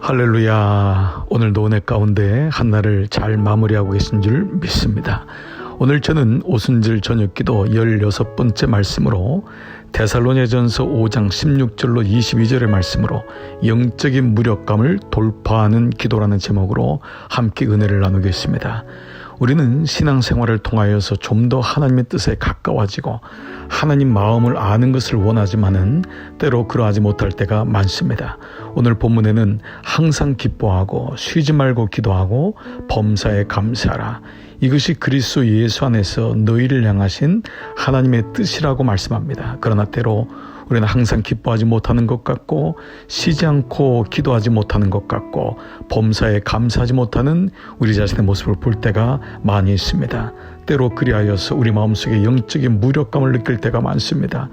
할렐루야. 오늘도 은혜 가운데 한날을 잘 마무리하고 계신 줄 믿습니다. 오늘 저는 오순절 저녁기도 16번째 말씀으로 데살로니가전서 5장 16절로 22절의 말씀으로 영적인 무력감을 돌파하는 기도라는 제목으로 함께 은혜를 나누겠습니다. 우리는 신앙생활을 통하여서 좀 더 하나님의 뜻에 가까워지고 하나님 마음을 아는 것을 원하지만은 때로 그러하지 못할 때가 많습니다. 오늘 본문에는 항상 기뻐하고 쉬지 말고 기도하고 범사에 감사하라. 이것이 그리스도 예수 안에서 너희를 향하신 하나님의 뜻이라고 말씀합니다. 그러나 때로 우리는 항상 기뻐하지 못하는 것 같고 쉬지 않고 기도하지 못하는 것 같고 범사에 감사하지 못하는 우리 자신의 모습을 볼 때가 많이 있습니다. 때로 그리하여서 우리 마음속에 영적인 무력감을 느낄 때가 많습니다.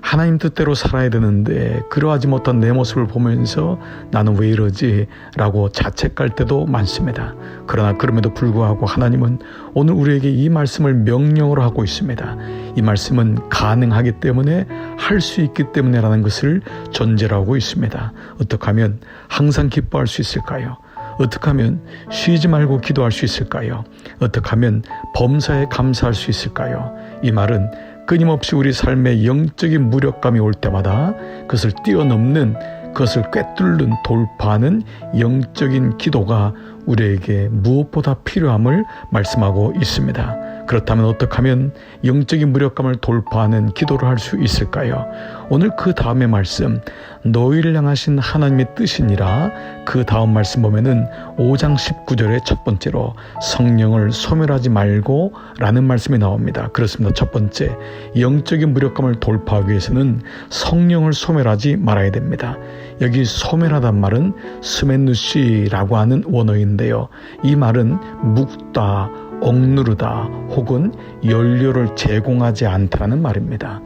하나님 뜻대로 살아야 되는데 그러하지 못한 내 모습을 보면서 나는 왜 이러지? 라고 자책할 때도 많습니다. 그러나 그럼에도 불구하고 하나님은 오늘 우리에게 이 말씀을 명령으로 하고 있습니다. 이 말씀은 가능하기 때문에 할 수 있기 때문에라는 것을 전제로 하고 있습니다. 어떻게 하면 항상 기뻐할 수 있을까요? 어떻게 하면 쉬지 말고 기도할 수 있을까요? 어떻게 하면 범사에 감사할 수 있을까요? 이 말은 끊임없이 우리 삶에 영적인 무력감이 올 때마다 그것을 뛰어넘는, 그것을 꿰뚫는, 돌파하는 영적인 기도가 우리에게 무엇보다 필요함을 말씀하고 있습니다. 그렇다면 어떻게 하면 영적인 무력감을 돌파하는 기도를 할 수 있을까요? 오늘 그 다음의 말씀, 너희를 향하신 하나님의 뜻이니라, 그 다음 말씀 보면은 5장 19절의 첫 번째로 성령을 소멸하지 말고 라는 말씀이 나옵니다. 그렇습니다. 첫 번째, 영적인 무력감을 돌파하기 위해서는 성령을 소멸하지 말아야 됩니다. 여기 소멸하단 말은 스멘누시라고 하는 원어인데요. 이 말은 묵다, 억누르다 혹은 연료를 제공하지 않다라는 말입니다.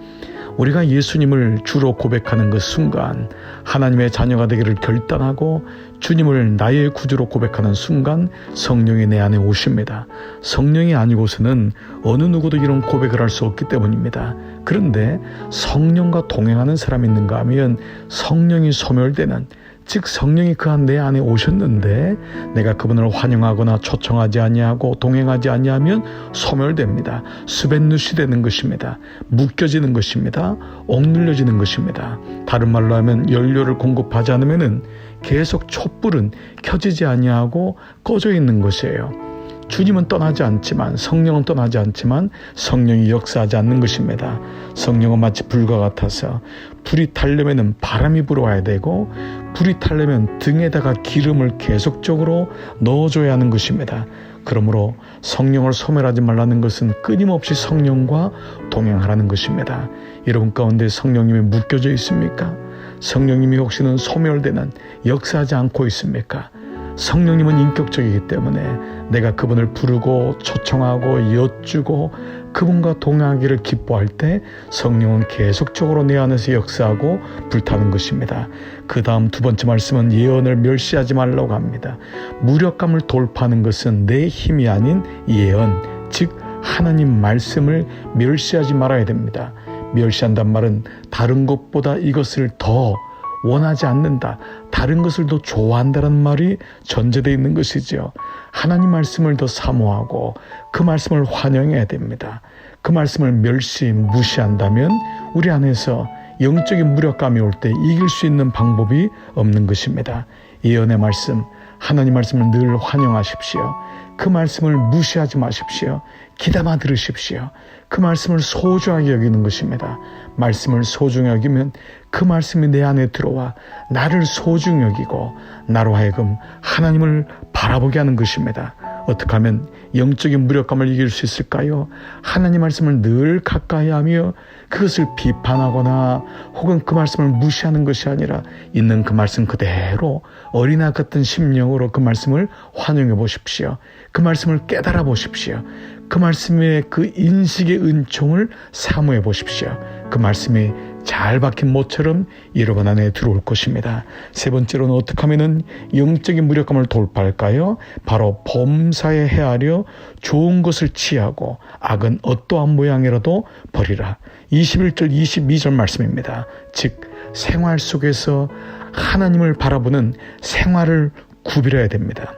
우리가 예수님을 주로 고백하는 그 순간, 하나님의 자녀가 되기를 결단하고 주님을 나의 구주로 고백하는 순간 성령이 내 안에 오십니다. 성령이 아니고서는 어느 누구도 이런 고백을 할 수 없기 때문입니다. 그런데 성령과 동행하는 사람이 있는가 하면 성령이 소멸되는, 즉 성령이 그 내 안에 오셨는데 내가 그분을 환영하거나 초청하지 아니하고 동행하지 아니하면 소멸됩니다. 스벤누시 되는 것입니다. 묶여지는 것입니다. 억눌려지는 것입니다. 다른 말로 하면 연료를 공급하지 않으면 계속 촛불은 켜지지 아니하고 꺼져 있는 것이에요. 주님은 떠나지 않지만, 성령은 떠나지 않지만 성령이 역사하지 않는 것입니다. 성령은 마치 불과 같아서 불이 타려면 바람이 불어와야 되고 불이 타려면 등에다가 기름을 계속적으로 넣어줘야 하는 것입니다. 그러므로 성령을 소멸하지 말라는 것은 끊임없이 성령과 동행하라는 것입니다. 여러분 가운데 성령님이 묶여져 있습니까? 성령님이 혹시는 소멸되는, 역사하지 않고 있습니까? 성령님은 인격적이기 때문에 내가 그분을 부르고 초청하고 여쭈고 그분과 동행하기를 기뻐할 때 성령은 계속적으로 내 안에서 역사하고 불타는 것입니다. 그 다음 두 번째 말씀은 예언을 멸시하지 말라고 합니다. 무력감을 돌파하는 것은 내 힘이 아닌 예언, 즉 하나님 말씀을 멸시하지 말아야 됩니다. 멸시한단 말은 다른 것보다 이것을 더 원하지 않는다, 다른 것을 더 좋아한다는 말이 전제되어 있는 것이죠. 하나님 말씀을 더 사모하고 그 말씀을 환영해야 됩니다. 그 말씀을 무시한다면 우리 안에서 영적인 무력감이 올 때 이길 수 있는 방법이 없는 것입니다. 예언의 말씀, 하나님 말씀을 늘 환영하십시오. 그 말씀을 무시하지 마십시오. 귀담아 들으십시오. 그 말씀을 소중하게 여기는 것입니다. 말씀을 소중히 여기면 그 말씀이 내 안에 들어와 나를 소중히 여기고 나로 하여금 하나님을 바라보게 하는 것입니다. 어떻게 하면 영적인 무력감을 이길 수 있을까요? 하나님 말씀을 늘 가까이 하며 그것을 비판하거나 혹은 그 말씀을 무시하는 것이 아니라 있는 그 말씀 그대로 어린아 같은 심령으로 그 말씀을 환영해 보십시오. 그 말씀을 깨달아 보십시오. 그 말씀의 그 인식의 은총을 사모해 보십시오. 그 말씀이 잘 박힌 못처럼 여러분 안에 들어올 것입니다. 세 번째로는 어떻게 하면 영적인 무력감을 돌파할까요? 바로 범사에 헤아려 좋은 것을 취하고 악은 어떠한 모양이라도 버리라. 21절 22절 말씀입니다. 즉 생활 속에서 하나님을 바라보는 생활을 구별해야 됩니다.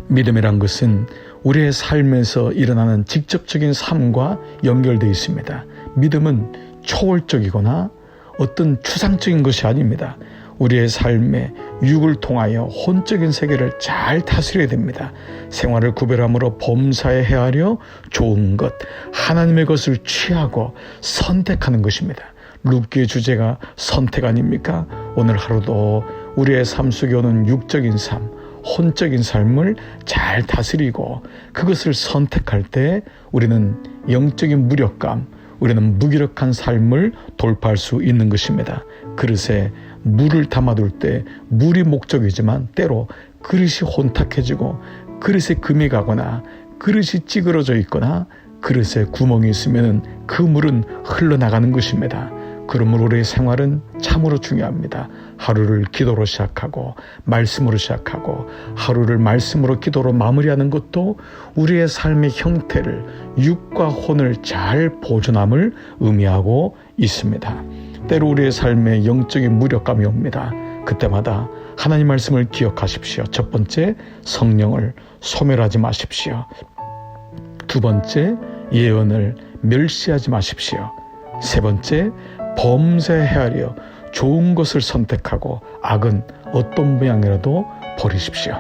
믿음이란 것은 우리의 삶에서 일어나는 직접적인 삶과 연결되어 있습니다. 믿음은 초월적이거나 어떤 추상적인 것이 아닙니다. 우리의 삶에 육을 통하여 혼적인 세계를 잘 다스려야 됩니다. 생활을 구별함으로 범사에 헤아려 좋은 것, 하나님의 것을 취하고 선택하는 것입니다. 룻기의 주제가 선택 아닙니까? 오늘 하루도 우리의 삶 속에 오는 육적인 삶, 혼적인 삶을 잘 다스리고 그것을 선택할 때 우리는 영적인 무력감, 우리는 무기력한 삶을 돌파할 수 있는 것입니다. 그릇에 물을 담아둘 때 물이 목적이지만 때로 그릇이 혼탁해지고 그릇에 금이 가거나 그릇이 찌그러져 있거나 그릇에 구멍이 있으면 그 물은 흘러나가는 것입니다. 그러므로 우리의 생활은 참으로 중요합니다. 하루를 기도로 시작하고 말씀으로 시작하고 하루를 말씀으로 기도로 마무리하는 것도 우리의 삶의 형태를 육과 혼을 잘 보존함을 의미하고 있습니다. 때로 우리의 삶에 영적인 무력감이 옵니다. 그때마다 하나님 말씀을 기억하십시오. 첫 번째, 성령을 소멸하지 마십시오. 두 번째, 예언을 멸시하지 마십시오. 세 번째, 범사에 헤아려 좋은 것을 선택하고 악은 어떤 모양이라도 버리십시오.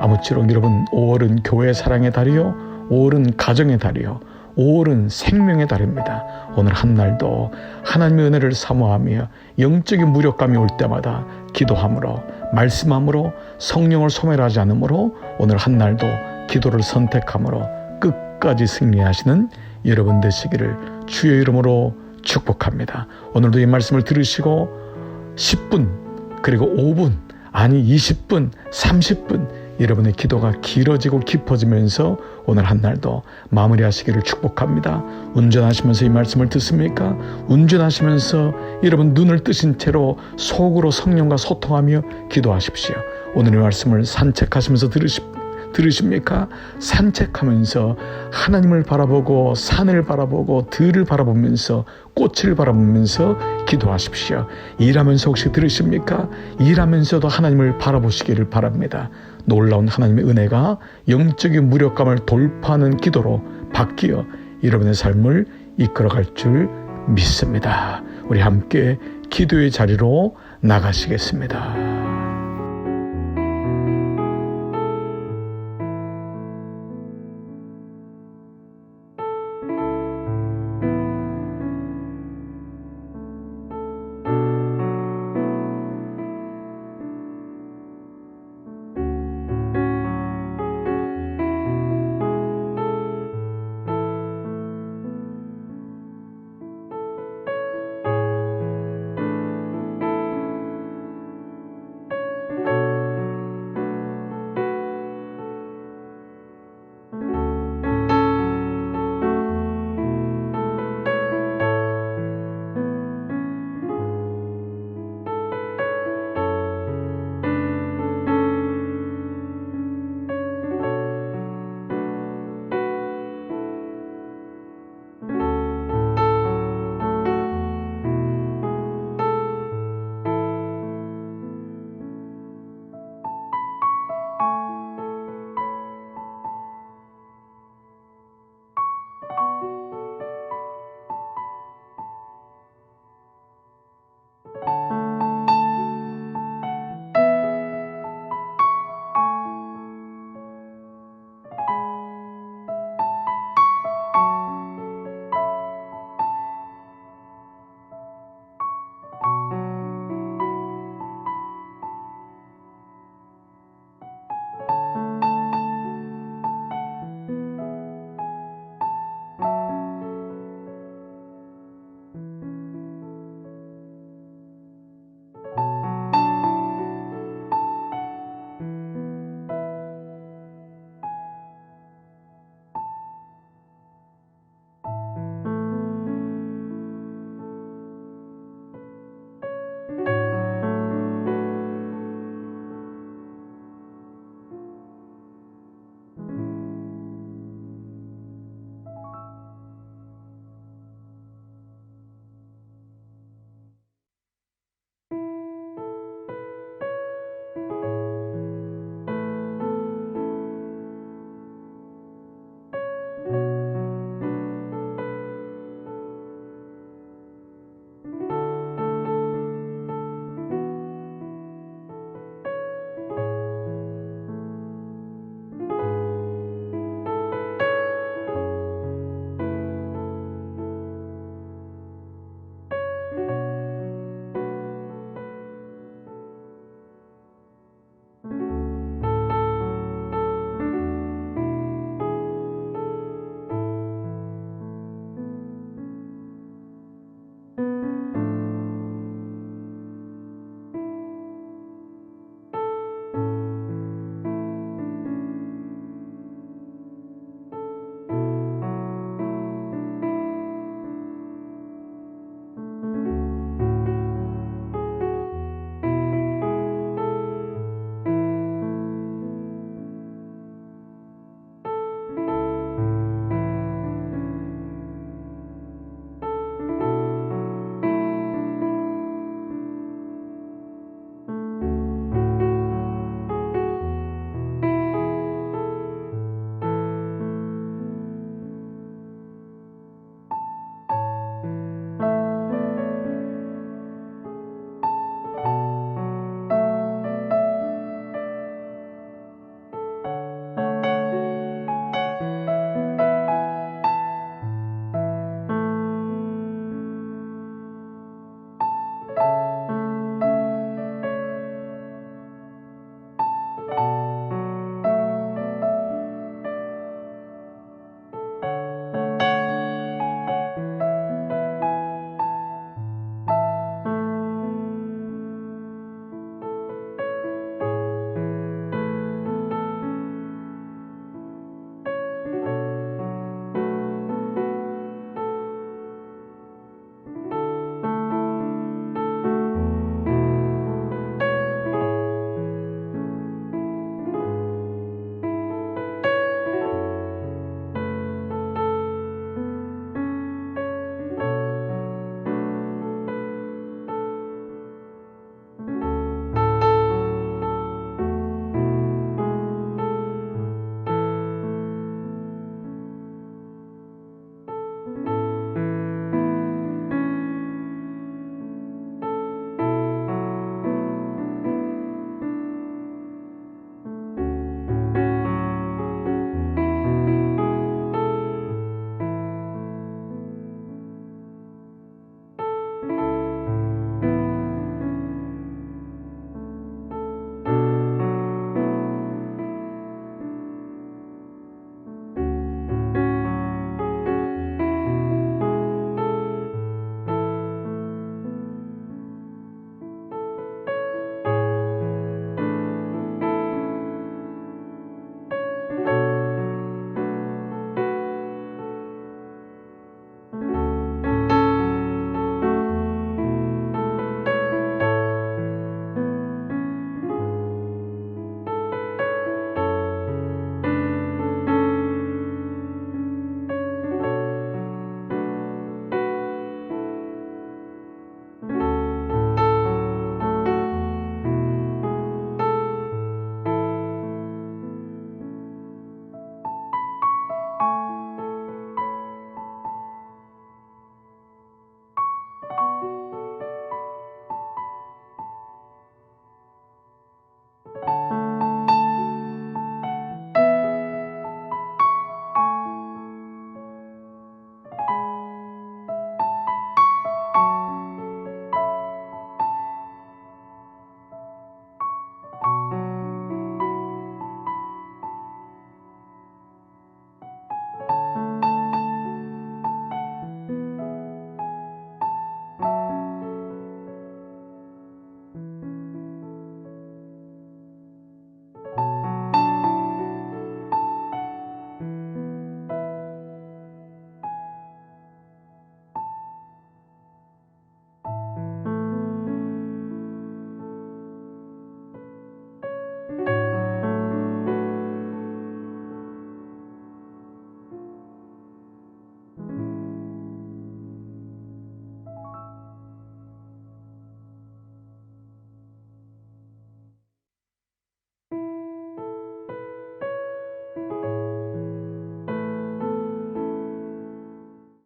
아무쪼록 여러분 5월은 교회 사랑의 달이요, 5월은 가정의 달이요, 5월은 생명의 달입니다. 오늘 한 날도 하나님의 은혜를 사모하며 영적인 무력감이 올 때마다 기도함으로 말씀함으로 성령을 소멸하지 않으므로 오늘 한 날도 기도를 선택함으로 끝까지 승리하시는 여러분 되시기를 주의 이름으로 축복합니다. 오늘도 이 말씀을 들으시고 10분 그리고 5분 아니 20분 30분 여러분의 기도가 길어지고 깊어지면서 오늘 한 날도 마무리하시기를 축복합니다. 운전하시면서 이 말씀을 듣습니까? 운전하시면서 여러분 눈을 뜨신 채로 속으로 성령과 소통하며 기도하십시오. 오늘의 말씀을 산책하시면서 들으십니까? 산책하면서 하나님을 바라보고 산을 바라보고 들을 바라보면서 꽃을 바라보면서 기도하십시오. 일하면서 혹시 들으십니까? 일하면서도 하나님을 바라보시기를 바랍니다. 놀라운 하나님의 은혜가 영적인 무력감을 돌파하는 기도로 바뀌어 여러분의 삶을 이끌어갈 줄 믿습니다. 우리 함께 기도의 자리로 나가시겠습니다.